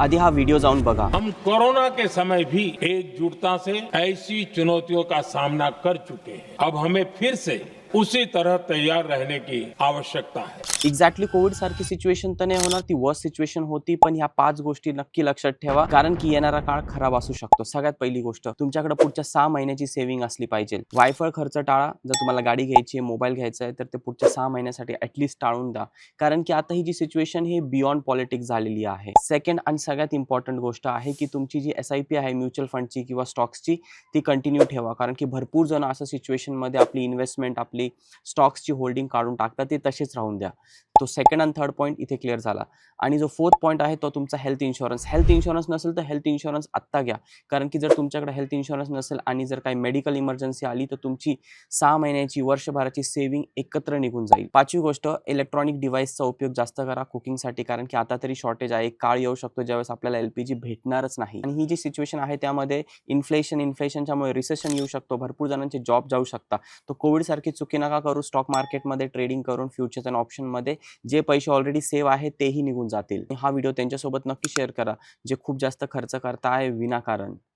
आधी हा व्हिडिओ जाऊन बघा। हम कोरोना के समय भी एकजुटता से ऐसी चुनौतियों का सामना कर चुके हैं। अब हमें फिर से उसी तरह तैयार रहने की आवश्यकता है। एक्झॅक्टली कोविड सारखी सिच्युएशन तर नाही होणार, ती वर्स्ट सिच्युएशन होती, पण ह्या 5 गोष्टी नक्की लक्षात ठेवा, कारण की येणारा काळ खराब असू शकतो। सगळ्यात पहिली गोष्ट, तुमच्याकडे पुढच्या 6 महिन्याची सेव्हिंग असली पाहिजे। वायफळ खर्च टाळा। जर तुम्हाला गाडी घ्यायची आहे, मोबाईल घ्यायचा आहे, तर ते पुढच्या 6 महिन्यासाठी ॲटलीस्ट टाळून द्या, कारण की आता ही जी सिच्युएशन ही बियॉन्ड पॉलिटिक्स झालेली आहे। सेकंड आणि सगळ्यात इम्पॉर्टंट गोष्ट आहे की तुमची जी एस-आय-पी आहे म्युच्युअल फंडची किंवा स्टॉक्सची, ती कंटिन्यू ठेवा, कारण की भरपूर जण अशा सिच्युएशनमध्ये आपली इन्व्हेस्टमेंट, आपली स्टॉक्सची होल्डिंग काढून टाकतात, ते तसेच राहून द्या। तो सेकंड आणि थर्ड पॉईंट इथे क्लिअर झाला। आणि जो फोर्थ पॉईंट आहे तो तुमचा हेल्थ इन्शुरन्स। हेल्थ इन्शुरन्स नसेल तर हेल्थ इन्शुरन्स आत्ता घ्या, कारण की जर तुमच्याकडे हेल्थ इन्शुरन्स नसेल आणि जर काही मेडिकल इमर्जन्सी आली तर तुमची 6 महिन्याची, वर्षभराची सेव्हिंग एकत्र निघून जाईल। पाचवी गोष्ट, इलेक्ट्रॉनिक डिव्हाइसचा उपयोग जास्त करा कुकिंगसाठी, कारण की आता तरी शॉर्टेज आहे। एक काळ येऊ शकतो ज्यावेळेस आपल्याला एल-पी-जी भेटणारच नाही, आणि ही जी सिच्युएशन आहे त्यामध्ये इन्फ्लेशनच्यामुळे रिसेशन येऊ शकतो, भरपूर जणांचे जॉब जाऊ शकतात। तर कोविडसारखी चुकी नका करू। स्टॉक मार्केटमध्ये ट्रेडिंग करून फ्युचर्स अँड ऑप्शनमध्ये जे पैसे ऑलरेडी सेव्ह आहे तेही निघून जातील। हा व्हिडिओ त्यांच्यासोबत नक्की शेअर करा, जे खूप जास्त खर्च करताय विनाकारण।